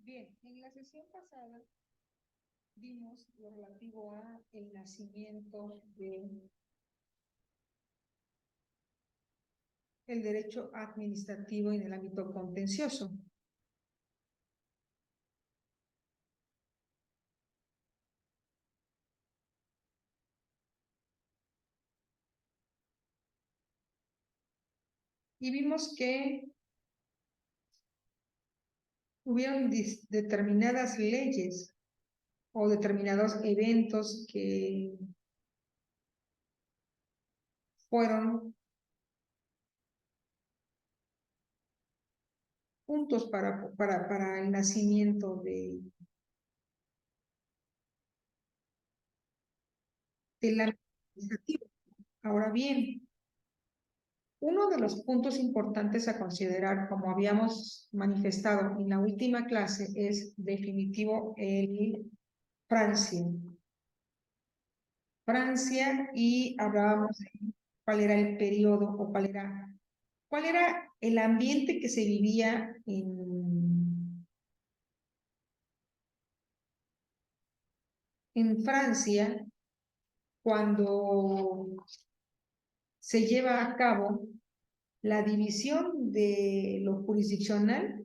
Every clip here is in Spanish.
Bien, en la sesión pasada vimos lo relativo a el nacimiento del derecho administrativo en el ámbito contencioso. Y vimos que hubieron determinadas leyes o determinados eventos que fueron puntos para el nacimiento del ámbito administrativo. Ahora bien, uno de los puntos importantes a considerar, como habíamos manifestado en la última clase, es definitivo el Francia. Francia, y hablábamos de cuál era el periodo o cuál era el ambiente que se vivía en Francia cuando se lleva a cabo la división de lo jurisdiccional.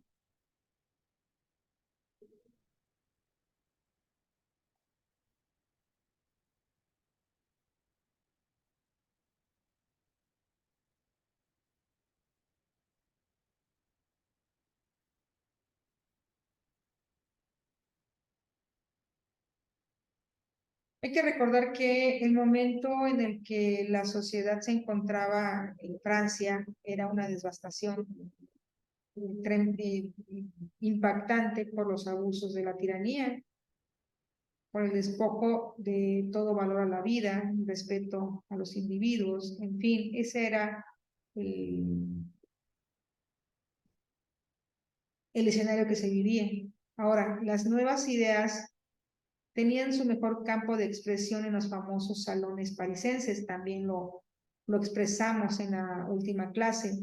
Hay que recordar que el momento en el que la sociedad se encontraba en Francia era una devastación impactante por los abusos de la tiranía, por el despojo de todo valor a la vida, respeto a los individuos, en fin, ese era el escenario que se vivía. Ahora, las nuevas ideas tenían su mejor campo de expresión en los famosos salones parisenses, también lo expresamos en la última clase.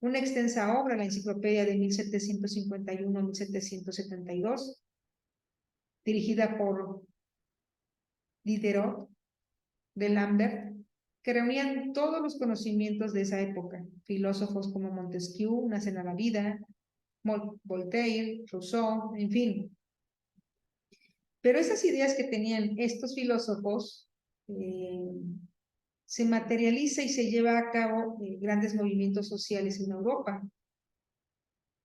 Una extensa obra, la enciclopedia de 1751-1772, dirigida por Diderot de Lambert, que reunían todos los conocimientos de esa época. Filósofos como Montesquieu, Nacen a la vida, Voltaire, Rousseau, en fin. Pero esas ideas que tenían estos filósofos se materializa y se lleva a cabo grandes movimientos sociales en Europa,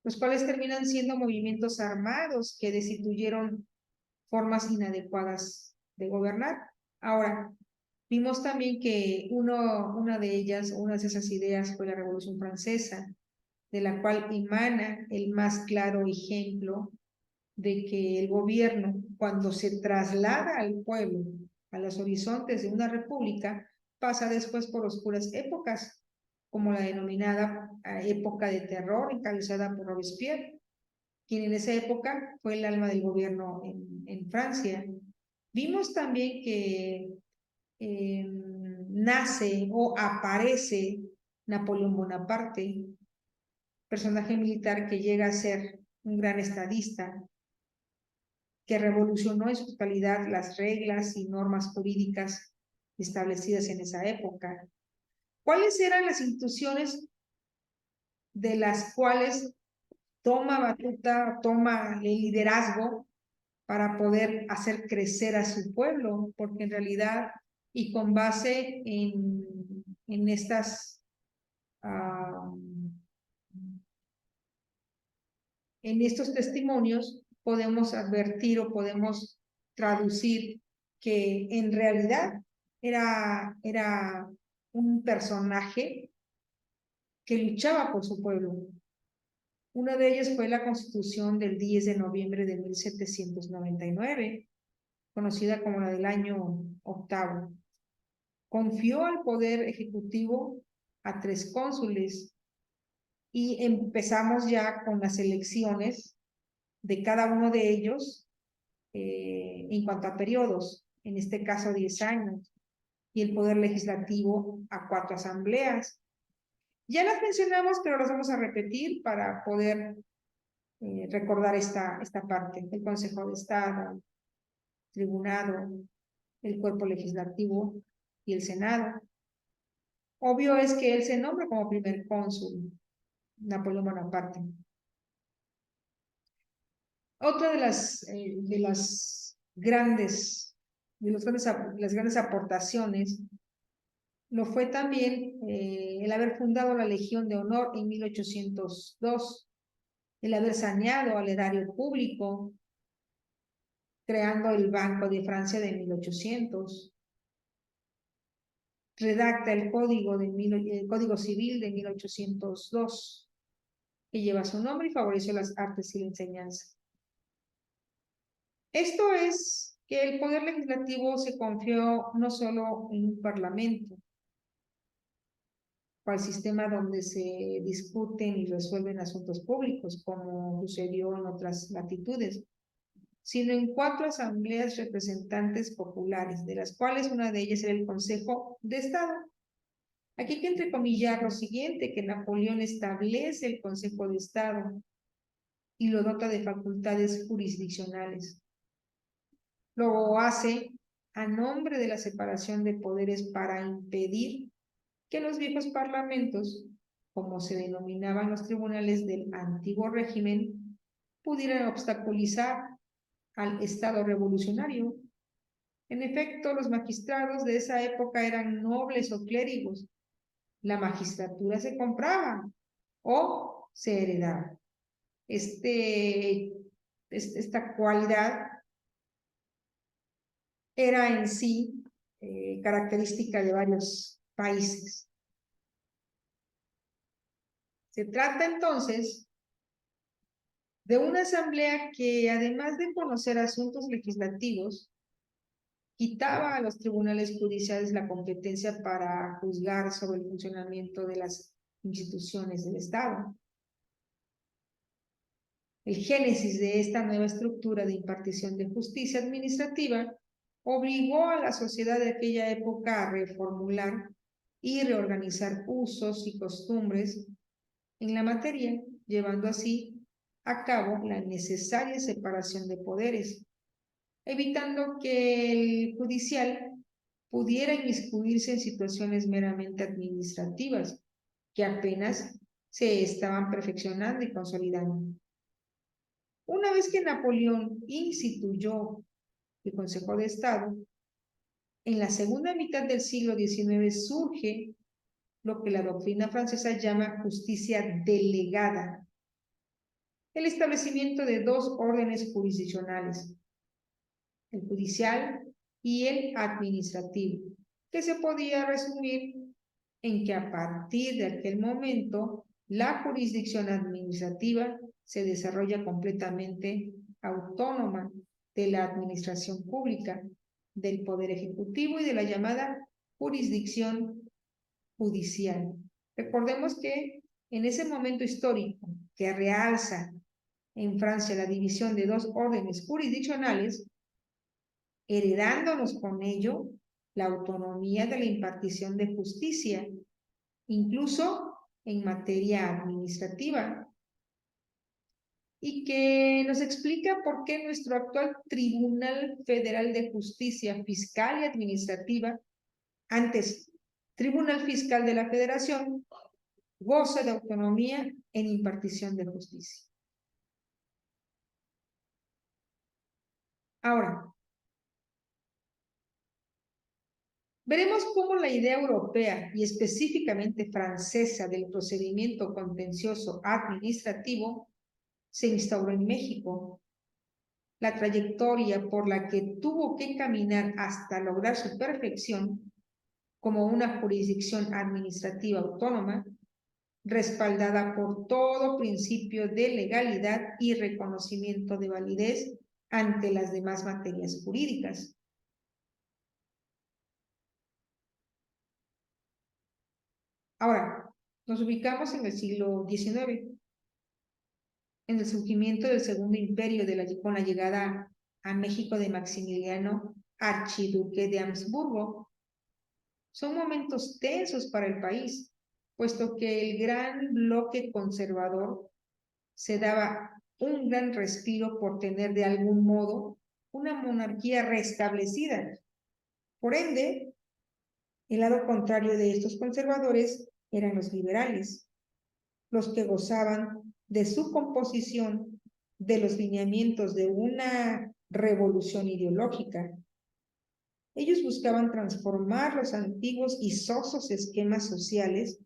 los cuales terminan siendo movimientos armados que destituyeron formas inadecuadas de gobernar. Ahora, vimos también que una de ellas, una de esas ideas fue la Revolución Francesa, de la cual emana el más claro ejemplo de que el gobierno, cuando se traslada al pueblo, a los horizontes de una república, pasa después por oscuras épocas, como la denominada época de terror, encabezada por Robespierre, quien en esa época fue el alma del gobierno en Francia. Vimos también que nace o aparece Napoleón Bonaparte, personaje militar que llega a ser un gran estadista, que revolucionó en su totalidad las reglas y normas jurídicas establecidas en esa época. ¿Cuáles eran las instituciones de las cuales toma batuta, toma el liderazgo para poder hacer crecer a su pueblo? Porque en realidad, y con base en estas en estos testimonios podemos advertir o podemos traducir que en realidad era un personaje que luchaba por su pueblo. Uno de ellos fue la Constitución del 10 de noviembre de 1799, conocida como la del año octavo. Confió al poder ejecutivo a 3 cónsules y empezamos ya con las elecciones de cada uno de ellos en cuanto a periodos, en este caso 10 años, y el poder legislativo a 4 asambleas. Ya las mencionamos, pero las vamos a repetir para poder recordar esta parte, el Consejo de Estado, Tribunado, el cuerpo legislativo y el Senado. Obvio es que él se nombra como primer cónsul, Napoleón Bonaparte. Otra de las grandes aportaciones lo fue también el haber fundado la Legión de Honor en 1802, el haber saneado al erario público, creando el Banco de Francia de 1800, redacta el Código Civil de 1802, que lleva su nombre y favoreció las artes y la enseñanza. Esto es que el poder legislativo se confió no solo en un parlamento, al sistema donde se discuten y resuelven asuntos públicos, como sucedió en otras latitudes, sino en 4 asambleas representantes populares, de las cuales una de ellas era el Consejo de Estado. Aquí hay que entrecomillar lo siguiente, que Napoleón establece el Consejo de Estado y lo dota de facultades jurisdiccionales. Lo hace a nombre de la separación de poderes para impedir que los viejos parlamentos, como se denominaban los tribunales del antiguo régimen, pudieran obstaculizar al Estado revolucionario. En efecto, los magistrados de esa época eran nobles o clérigos. La magistratura se compraba o se heredaba. Esta cualidad era en sí característica de varios países. Se trata entonces de una asamblea que, además de conocer asuntos legislativos, quitaba a los tribunales judiciales la competencia para juzgar sobre el funcionamiento de las instituciones del Estado. El génesis de esta nueva estructura de impartición de justicia administrativa obligó a la sociedad de aquella época a reformular y reorganizar usos y costumbres en la materia, llevando así a cabo la necesaria separación de poderes, evitando que el judicial pudiera inmiscuirse en situaciones meramente administrativas que apenas se estaban perfeccionando y consolidando. Una vez que Napoleón instituyó el Consejo de Estado, en la segunda mitad del siglo XIX surge lo que la doctrina francesa llama justicia delegada, el establecimiento de 2 órdenes jurisdiccionales, el judicial y el administrativo, que se podía resumir en que a partir de aquel momento la jurisdicción administrativa se desarrolla completamente autónoma de la administración pública, del poder ejecutivo y de la llamada jurisdicción judicial. Recordemos que en ese momento histórico que realza en Francia la división de 2 órdenes jurisdiccionales, heredándonos con ello la autonomía de la impartición de justicia, incluso en materia administrativa, y que nos explica por qué nuestro actual Tribunal Federal de Justicia Fiscal y Administrativa, antes Tribunal Fiscal de la Federación, goza de autonomía en impartición de justicia. Ahora, veremos cómo la idea europea y específicamente francesa del procedimiento contencioso administrativo se instauró en México. La trayectoria por la que tuvo que caminar hasta lograr su perfección como una jurisdicción administrativa autónoma, respaldada por todo principio de legalidad y reconocimiento de validez ante las demás materias jurídicas. Ahora, nos ubicamos en el siglo XIX, en el surgimiento del Segundo Imperio con la llegada a México de Maximiliano, archiduque de Habsburgo. Son momentos tensos para el país, puesto que el gran bloque conservador se daba un gran respiro por tener de algún modo una monarquía restablecida. Por ende, el lado contrario de estos conservadores eran los liberales, los que gozaban de su composición, de los lineamientos de una revolución ideológica. Ellos buscaban transformar los antiguos y sosos esquemas sociales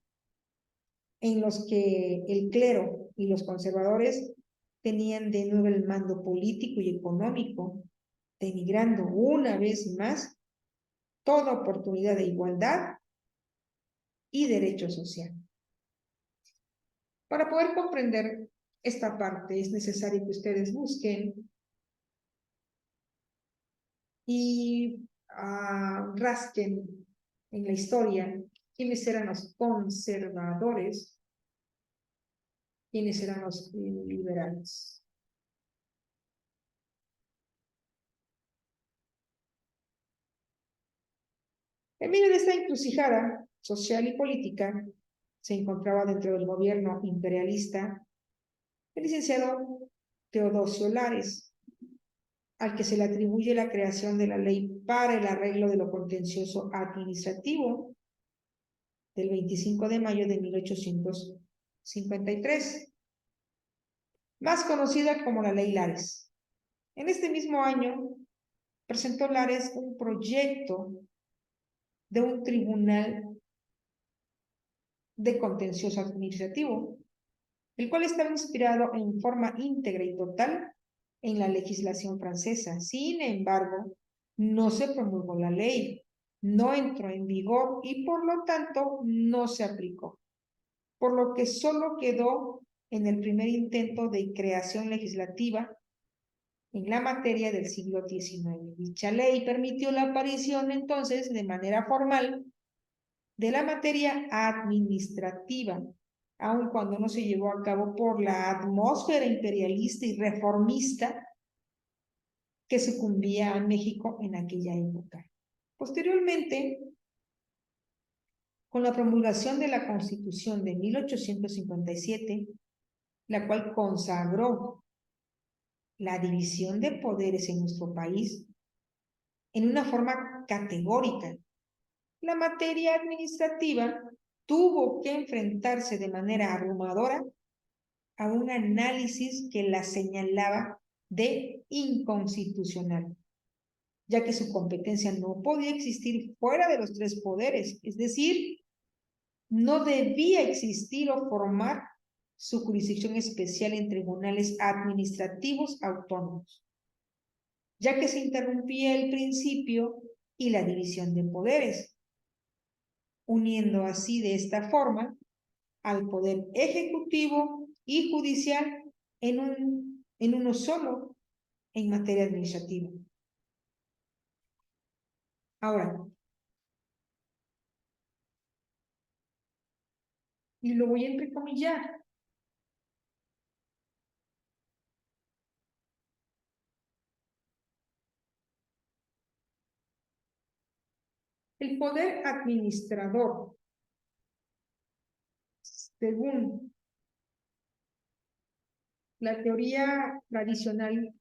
en los que el clero y los conservadores tenían de nuevo el mando político y económico, denigrando una vez más toda oportunidad de igualdad y derecho social. Para poder comprender esta parte es necesario que ustedes busquen y rasquen en la historia quiénes eran los conservadores, quiénes eran los liberales. En medio de esta encrucijada social y política se encontraba dentro del gobierno imperialista el licenciado Teodosio Lares, al que se le atribuye la creación de la ley para el arreglo de lo contencioso administrativo del 25 de mayo de 1853, más conocida como la Ley Lares. En este mismo año presentó Lares un proyecto de un tribunal de contencioso administrativo, el cual estaba inspirado en forma íntegra y total en la legislación francesa. Sin embargo, no se promulgó la ley, no entró en vigor y por lo tanto no se aplicó, por lo que solo quedó en el primer intento de creación legislativa en la materia del siglo XIX. Dicha ley permitió la aparición entonces de manera formal de la materia administrativa, aun cuando no se llevó a cabo por la atmósfera imperialista y reformista que sucumbía a México en aquella época. Posteriormente, con la promulgación de la Constitución de 1857, la cual consagró la división de poderes en nuestro país en una forma categórica, la materia administrativa tuvo que enfrentarse de manera abrumadora a un análisis que la señalaba de inconstitucional, ya que su competencia no podía existir fuera de los tres poderes, es decir, no debía existir o formar su jurisdicción especial en tribunales administrativos autónomos, ya que se interrumpía el principio y la división de poderes, uniendo así de esta forma al poder ejecutivo y judicial en uno solo en materia administrativa. Ahora, y lo voy a entrecomillar, el poder administrador, según la teoría tradicional,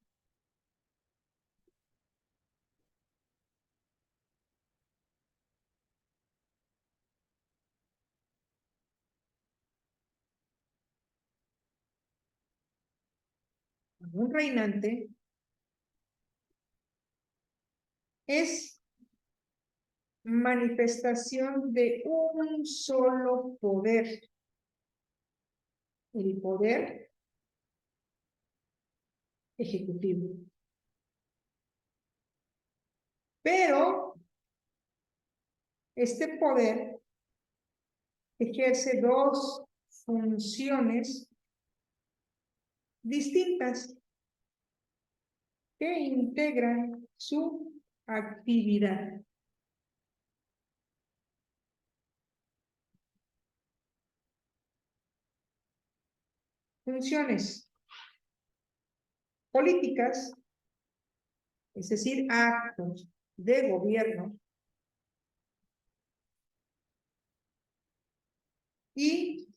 un reinante, es manifestación de un solo poder, el poder ejecutivo. Pero este poder ejerce dos funciones distintas que integran su actividad. Funciones políticas, es decir, actos de gobierno, y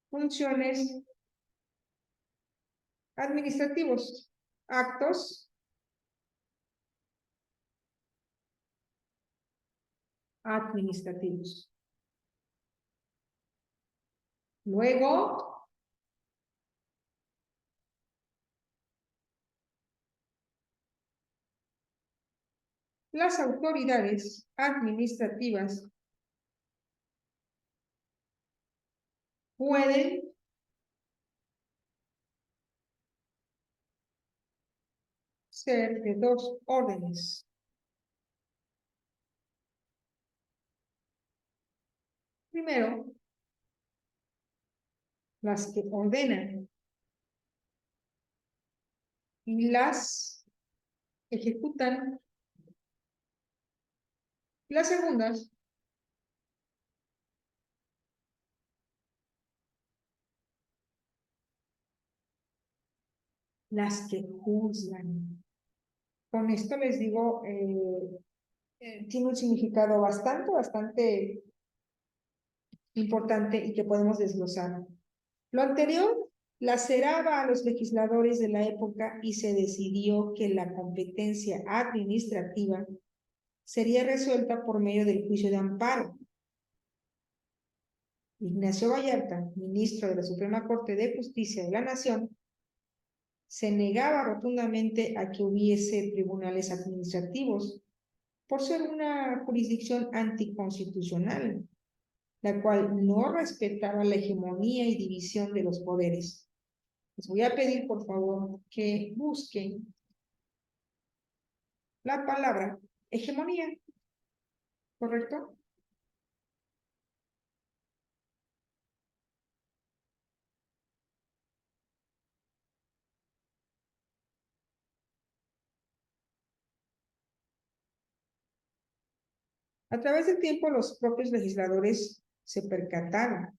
funciones Administrativos. Actos administrativos. Luego, las autoridades administrativas pueden ser de dos órdenes. Primero, las que ordenan y las ejecutan. Las segundas, las que juzgan. Con esto les digo, tiene un significado bastante importante y que podemos desglosar. Lo anterior laceraba a los legisladores de la época y se decidió que la competencia administrativa sería resuelta por medio del juicio de amparo. Ignacio Vallarta, ministro de la Suprema Corte de Justicia de la Nación, se negaba rotundamente a que hubiese tribunales administrativos por ser una jurisdicción anticonstitucional, la cual no respetaba la hegemonía y división de los poderes. Les voy a pedir, por favor, que busquen la palabra hegemonía, ¿correcto? A través del tiempo, los propios legisladores se percataron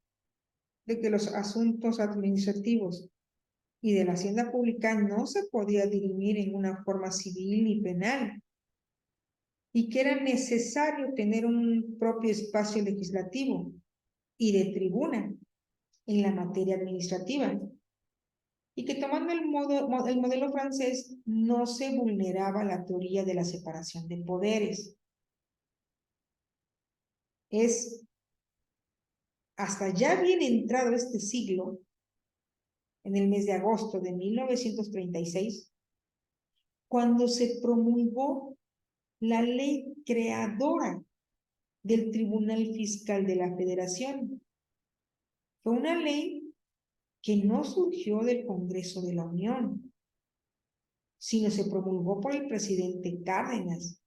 de que los asuntos administrativos y de la hacienda pública no se podía dirimir en una forma civil ni penal, y que era necesario tener un propio espacio legislativo y de tribuna en la materia administrativa, y que tomando el modelo francés no se vulneraba la teoría de la separación de poderes. Es hasta ya bien entrado este siglo, en el mes de agosto de 1936, cuando se promulgó la ley creadora del Tribunal Fiscal de la Federación. Fue una ley que no surgió del Congreso de la Unión, sino se promulgó por el presidente Cárdenas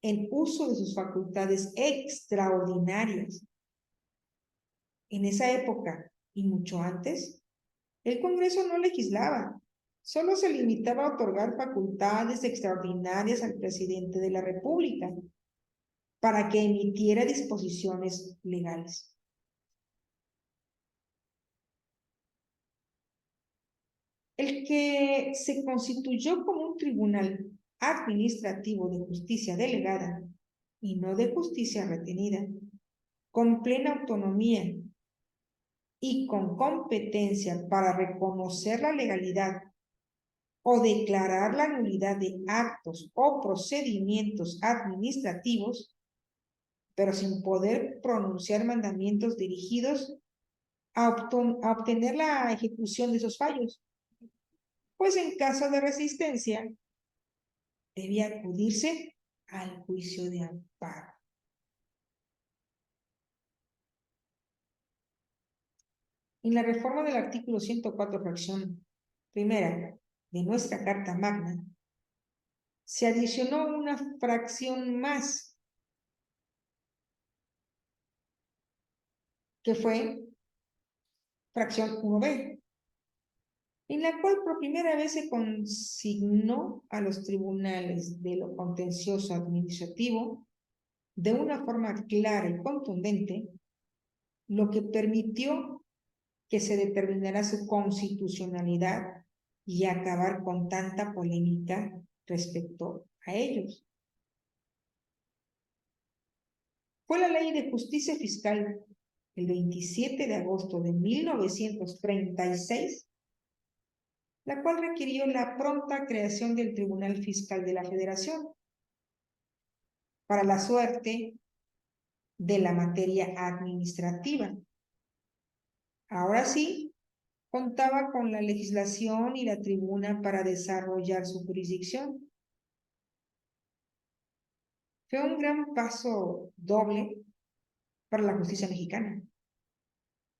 en uso de sus facultades extraordinarias. En esa época y mucho antes, el Congreso no legislaba, solo se limitaba a otorgar facultades extraordinarias al presidente de la República para que emitiera disposiciones legales. El que se constituyó como un tribunal administrativo de justicia delegada y no de justicia retenida, con plena autonomía y con competencia para reconocer la legalidad o declarar la nulidad de actos o procedimientos administrativos, pero sin poder pronunciar mandamientos dirigidos a obtener la ejecución de esos fallos. Pues en caso de resistencia, debía acudirse al juicio de amparo. En la reforma del artículo 104, fracción primera de nuestra Carta Magna, se adicionó una fracción más, que fue fracción 1b, en la cual por primera vez se consignó a los tribunales de lo contencioso administrativo de una forma clara y contundente, lo que permitió que se determinara su constitucionalidad y acabar con tanta polémica respecto a ellos. Fue la Ley de Justicia Fiscal el 27 de agosto de 1936 la cual requirió la pronta creación del Tribunal Fiscal de la Federación para la suerte de la materia administrativa. Ahora sí, contaba con la legislación y la tribuna para desarrollar su jurisdicción. Fue un gran paso doble para la justicia mexicana,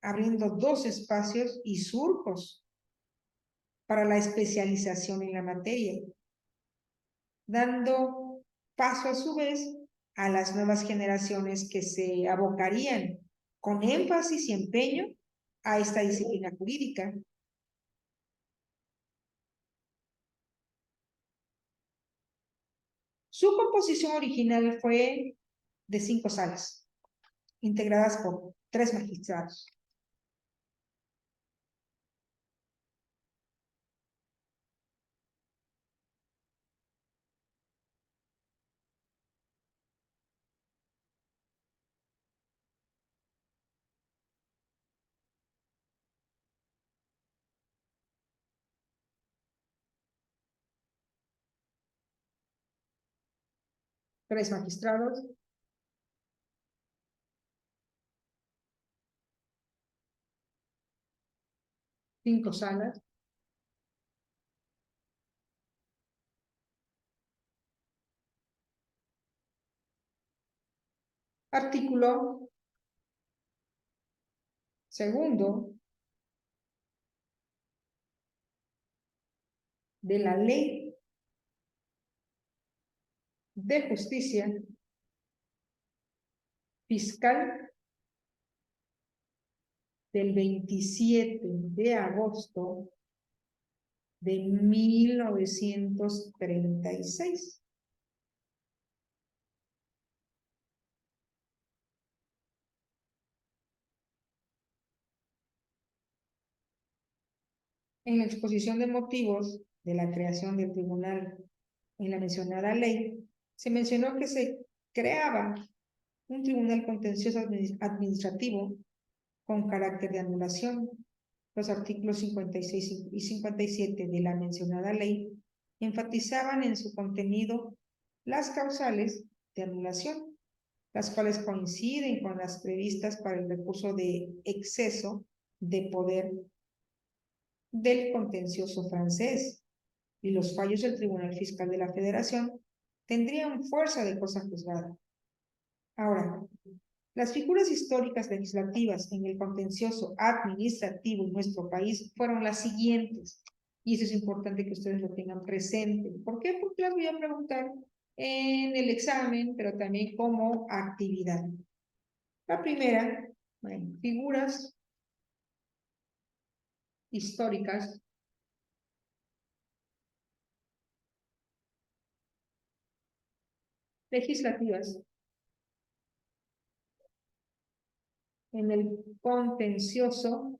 abriendo dos espacios y surcos para la especialización en la materia, dando paso a su vez a las nuevas generaciones que se abocarían con énfasis y empeño a esta disciplina jurídica. Su composición original fue de 5 salas, integradas por 3 magistrados. Tres magistrados, 5 salas, artículo segundo de la Ley de Justicia Fiscal del 27 de agosto de 1936. En la exposición de motivos de la creación del tribunal en la mencionada ley, se mencionó que se creaba un tribunal contencioso administrativo con carácter de anulación. Los artículos 56 y 57 de la mencionada ley enfatizaban en su contenido las causales de anulación, las cuales coinciden con las previstas para el recurso de exceso de poder del contencioso francés, y los fallos del Tribunal Fiscal de la Federación tendrían fuerza de cosa juzgada. Ahora, las figuras históricas legislativas en el contencioso administrativo en nuestro país fueron las siguientes, y eso es importante que ustedes lo tengan presente. ¿Por qué? Porque las voy a preguntar en el examen, pero también como actividad. La primera, bueno, figuras históricas legislativas en el contencioso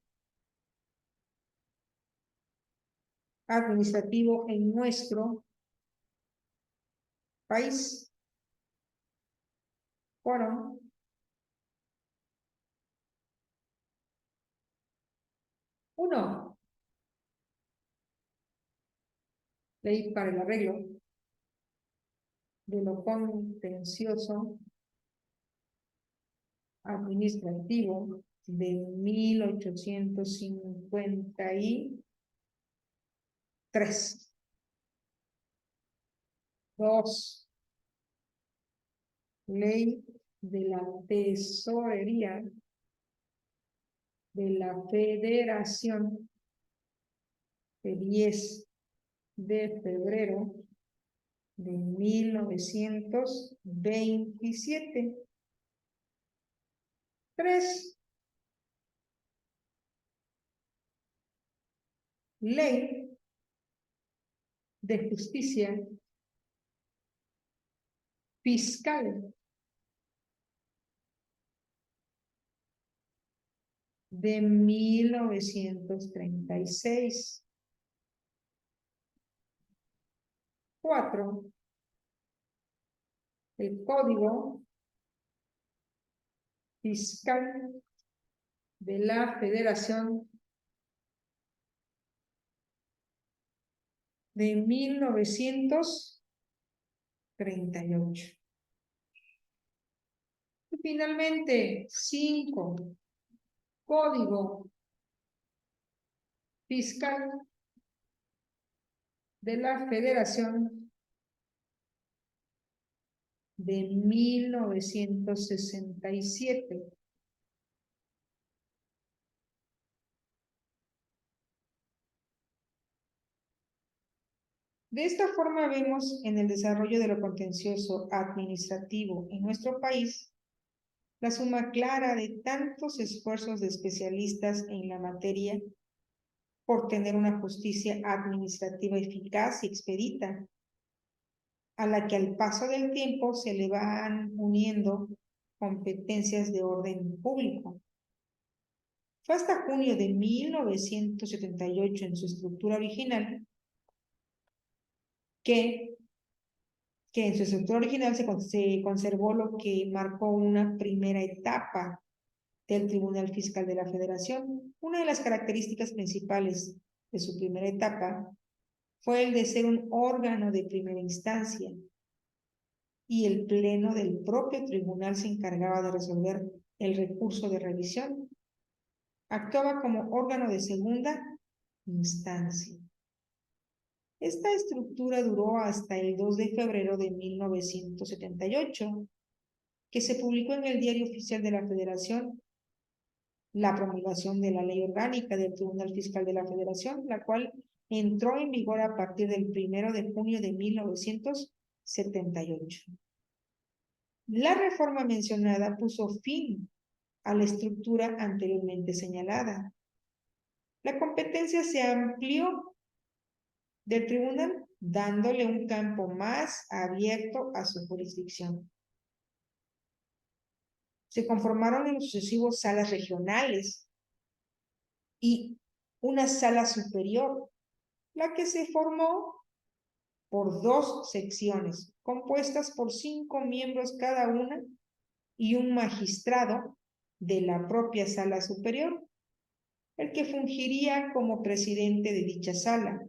administrativo en nuestro país. Fueron: uno, ley para el arreglo de lo contencioso administrativo de 1853. Dos, ley de la tesorería de la Federación de 10 de febrero de 1927. Tres, ley de justicia fiscal de 1936. Cuatro, el Código Fiscal de la Federación de 1938. Y finalmente, 5. Código Fiscal de la Federación de 1967. De esta forma vemos en el desarrollo de lo contencioso administrativo en nuestro país la suma clara de tantos esfuerzos de especialistas en la materia por tener una justicia administrativa eficaz y expedita, a la que al paso del tiempo se le van uniendo competencias de orden público. Fue hasta junio de 1978 en su estructura original que en su estructura original se conservó lo que marcó una primera etapa del Tribunal Fiscal de la Federación. Una de las características principales de su primera etapa fue el de ser un órgano de primera instancia, y el pleno del propio tribunal se encargaba de resolver el recurso de revisión. Actuaba como órgano de segunda instancia. Esta estructura duró hasta el 2 de febrero de 1978, que se publicó en el Diario Oficial de la Federación la promulgación de la Ley Orgánica del Tribunal Fiscal de la Federación, la cual entró en vigor a partir del 1 de junio de 1978. La reforma mencionada puso fin a la estructura anteriormente señalada. La competencia se amplió del tribunal, dándole un campo más abierto a su jurisdicción. Se conformaron en los sucesivos salas regionales y una sala superior, la que se formó por 2 secciones, compuestas por 5 miembros cada una y un magistrado de la propia sala superior, el que fungiría como presidente de dicha sala,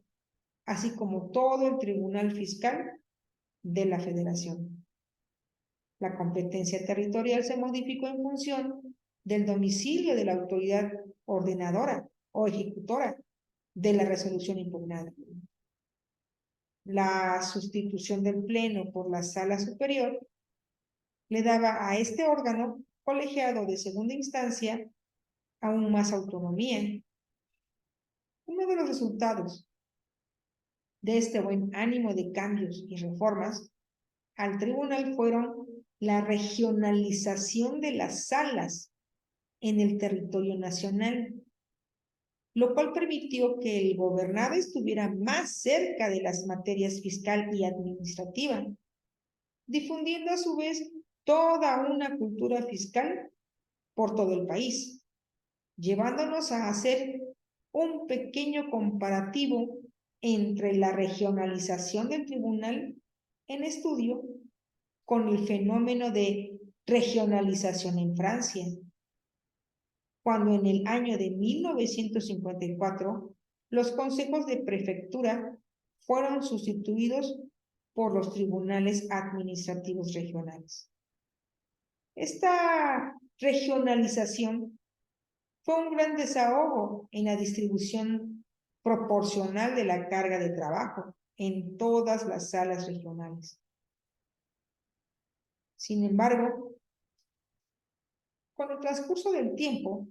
así como todo el Tribunal Fiscal de la Federación. La competencia territorial se modificó en función del domicilio de la autoridad ordenadora o ejecutora de la resolución impugnada. La sustitución del Pleno por la Sala Superior le daba a este órgano colegiado de segunda instancia aún más autonomía. Uno de los resultados de este buen ánimo de cambios y reformas al tribunal fueron la regionalización de las salas en el territorio nacional, lo cual permitió que el gobernado estuviera más cerca de las materias fiscal y administrativa, difundiendo a su vez toda una cultura fiscal por todo el país, llevándonos a hacer un pequeño comparativo entre la regionalización del tribunal en estudio con el fenómeno de regionalización en Francia, cuando en el año de 1954 los consejos de prefectura fueron sustituidos por los tribunales administrativos regionales. Esta regionalización fue un gran desahogo en la distribución proporcional de la carga de trabajo en todas las salas regionales. Sin embargo, con el transcurso del tiempo,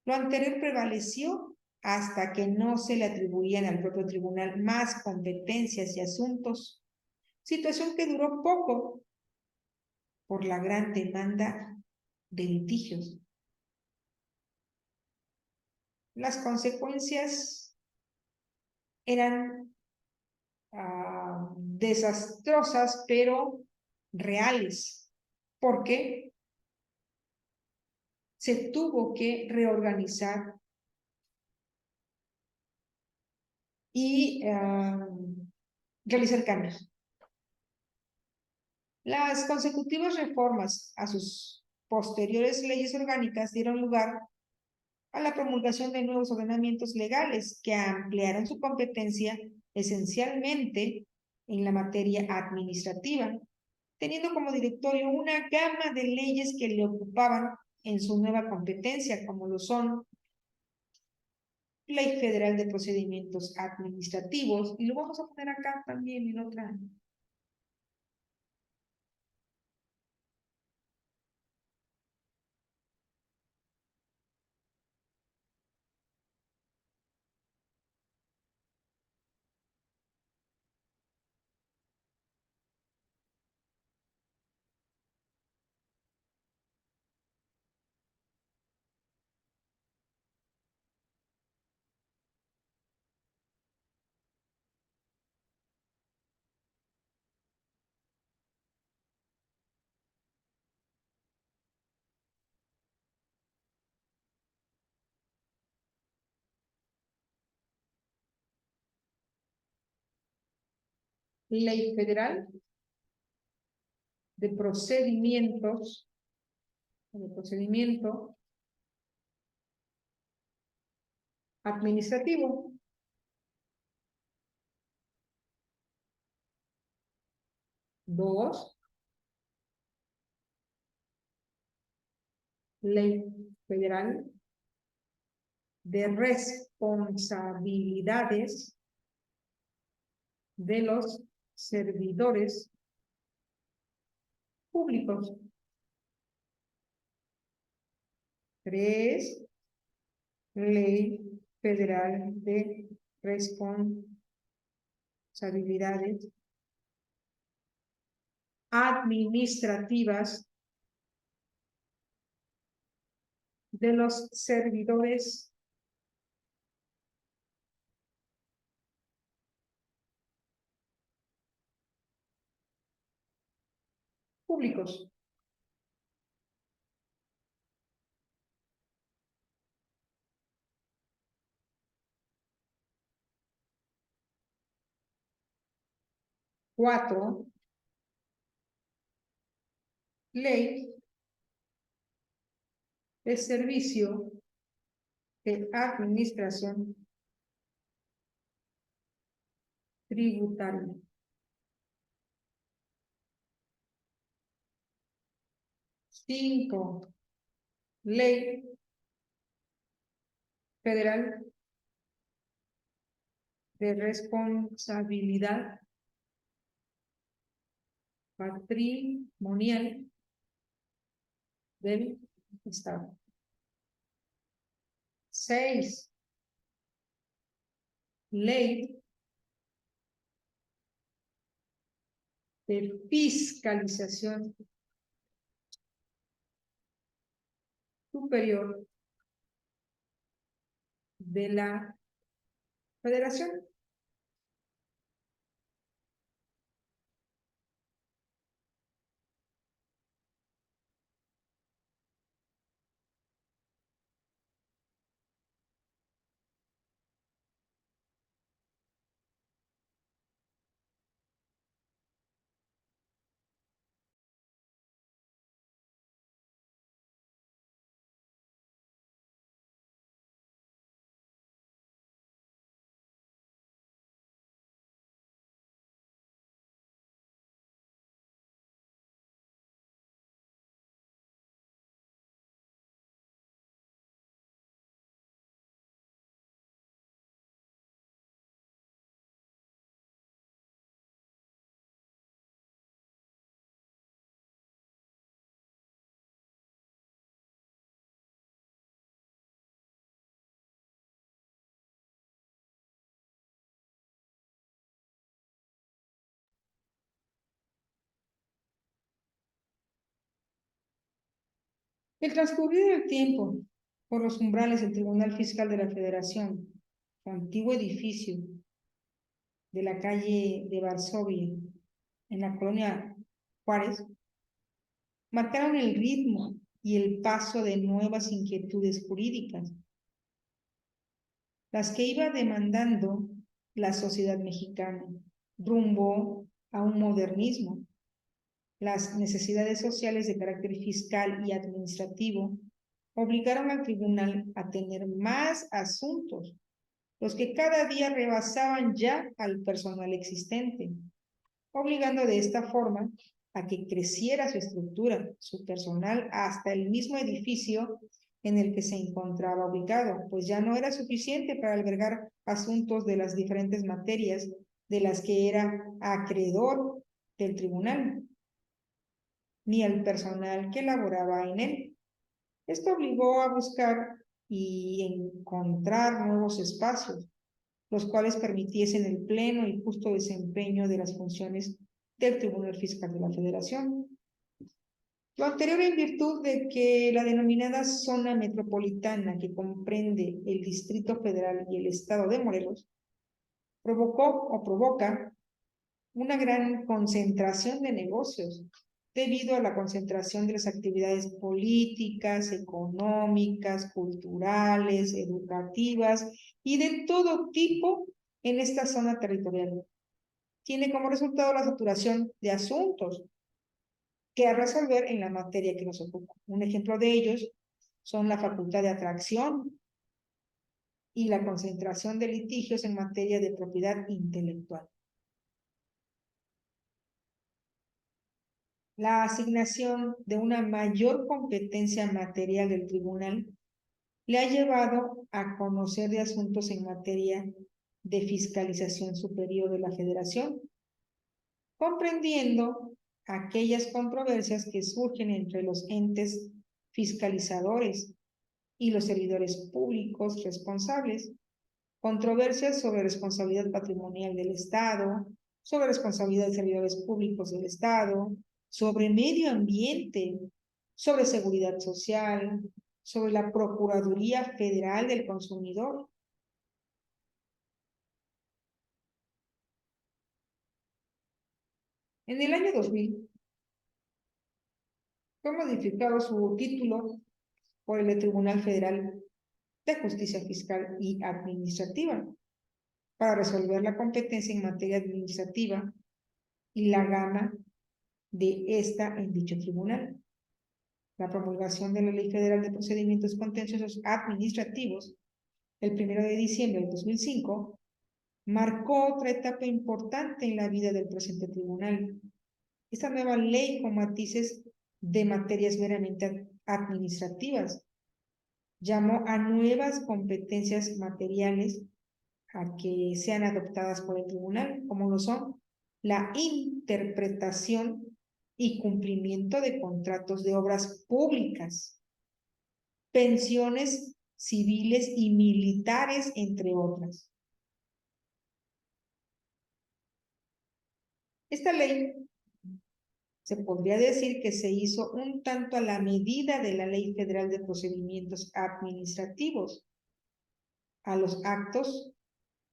lo anterior prevaleció hasta que no se le atribuían al propio tribunal más competencias y asuntos, situación que duró poco por la gran demanda de litigios. Las consecuencias eran desastrosas, pero reales, porque se tuvo que reorganizar y realizar cambios. Las consecutivas reformas a sus posteriores leyes orgánicas dieron lugar a la promulgación de nuevos ordenamientos legales que ampliaron su competencia esencialmente en la materia administrativa, teniendo como directorio una gama de leyes que le ocupaban en su nueva competencia, como lo son Ley Federal de Procedimientos Administrativos, y lo vamos a poner acá también en otra. Ley Federal de Procedimiento Administrativo. Dos, Ley Federal de Responsabilidades de los Servidores Públicos. Tres, Ley Federal de Responsabilidades Administrativas de los Servidores Públicos. Cuatro, Ley de Servicio de Administración Tributaria. Cinco, Ley Federal de Responsabilidad Patrimonial del Estado. Seis, Ley de Fiscalización Superior de la Federación. El transcurrido del tiempo por los umbrales del Tribunal Fiscal de la Federación, su antiguo edificio de la calle de Varsovia, en la colonia Juárez, marcaron el ritmo y el paso de nuevas inquietudes jurídicas, las que iba demandando la sociedad mexicana rumbo a un modernismo. Las necesidades sociales de carácter fiscal y administrativo obligaron al tribunal a tener más asuntos, los que cada día rebasaban ya al personal existente, obligando de esta forma a que creciera su estructura, su personal, hasta el mismo edificio en el que se encontraba ubicado, pues ya no era suficiente para albergar asuntos de las diferentes materias de las que era acreedor del tribunal, ni al personal que laboraba en él. Esto obligó a buscar y encontrar nuevos espacios, los cuales permitiesen el pleno y justo desempeño de las funciones del Tribunal Fiscal de la Federación. Lo anterior en virtud de que la denominada zona metropolitana que comprende el Distrito Federal y el Estado de Morelos provocó o provoca una gran concentración de negocios debido a la concentración de las actividades políticas, económicas, culturales, educativas y de todo tipo en esta zona territorial. Tiene como resultado la saturación de asuntos que a resolver en la materia que nos ocupa. Un ejemplo de ellos son la facultad de atracción y la concentración de litigios en materia de propiedad intelectual. La asignación de una mayor competencia material del tribunal le ha llevado a conocer de asuntos en materia de fiscalización superior de la Federación, comprendiendo aquellas controversias que surgen entre los entes fiscalizadores y los servidores públicos responsables, controversias sobre responsabilidad patrimonial del Estado, sobre responsabilidad de servidores públicos del Estado, sobre medio ambiente, sobre seguridad social, sobre la Procuraduría Federal del Consumidor. En el año 2000 fue modificado su título por el Tribunal Federal de Justicia Fiscal y Administrativa para resolver la competencia en materia administrativa y la gama de esta en dicho tribunal. La promulgación de la Ley Federal de Procedimientos Contenciosos Administrativos el 1 de diciembre del 2005 marcó otra etapa importante en la vida del presente tribunal. Esta nueva ley con matices de materias meramente administrativas llamó a nuevas competencias materiales a que sean adoptadas por el tribunal, como lo son la interpretación y cumplimiento de contratos de obras públicas, pensiones civiles y militares, entre otras. Esta ley se podría decir que se hizo un tanto a la medida de la Ley Federal de Procedimientos Administrativos, a los actos,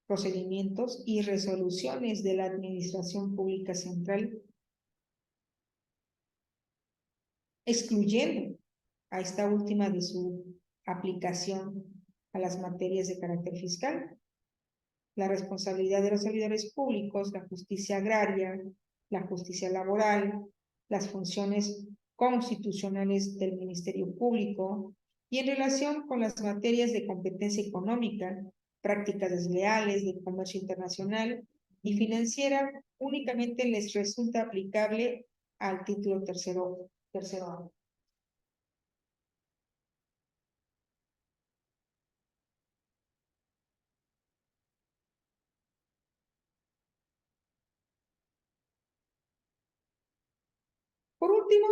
procedimientos y resoluciones de la Administración Pública Central, excluyendo a esta última de su aplicación a las materias de carácter fiscal, la responsabilidad de los servidores públicos, la justicia agraria, la justicia laboral, las funciones constitucionales del Ministerio Público y en relación con las materias de competencia económica, prácticas desleales, de comercio internacional y financiera, únicamente les resulta aplicable al título tercero A. Por último,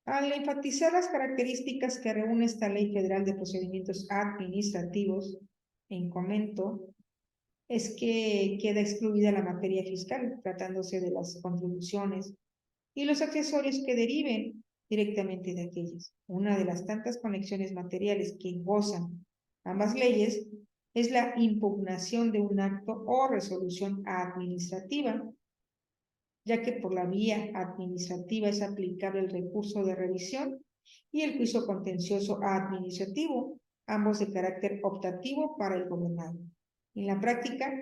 al enfatizar las características que reúne esta Ley Federal de Procedimientos Administrativos, en comento, es que queda excluida la materia fiscal, tratándose de las contribuciones y los accesorios que deriven directamente de aquellas. Una de las tantas conexiones materiales que gozan ambas leyes es la impugnación de un acto o resolución administrativa, ya que por la vía administrativa es aplicable el recurso de revisión y el juicio contencioso administrativo, ambos de carácter optativo para el gobernado. En la práctica,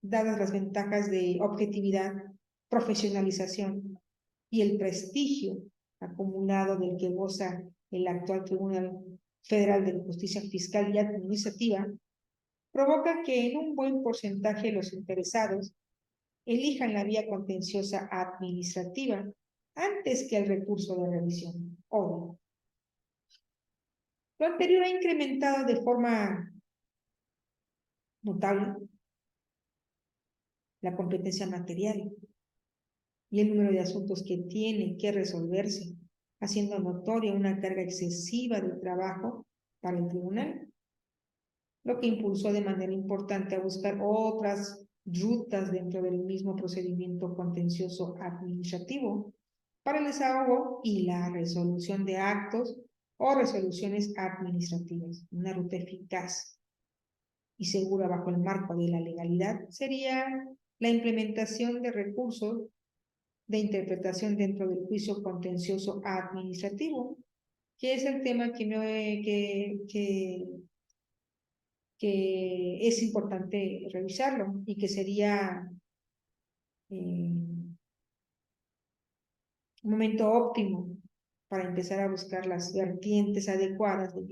dadas las ventajas de objetividad, profesionalización y el prestigio acumulado del que goza el actual tribunal Federal de Justicia Fiscal y Administrativa, provoca que en un buen porcentaje los interesados elijan la vía contenciosa administrativa antes que el recurso de revisión. Obvio. Lo anterior ha incrementado de forma notable la competencia material y el número de asuntos que tienen que resolverse, haciendo notoria una carga excesiva de trabajo para el tribunal, lo que impulsó de manera importante a buscar otras rutas dentro del mismo procedimiento contencioso administrativo para el desahogo y la resolución de actos o resoluciones administrativas. Una ruta eficaz y segura bajo el marco de la legalidad sería la implementación de recursos de interpretación dentro del juicio contencioso administrativo, que es el tema que es importante revisarlo y que sería un momento óptimo para empezar a buscar las vertientes adecuadas de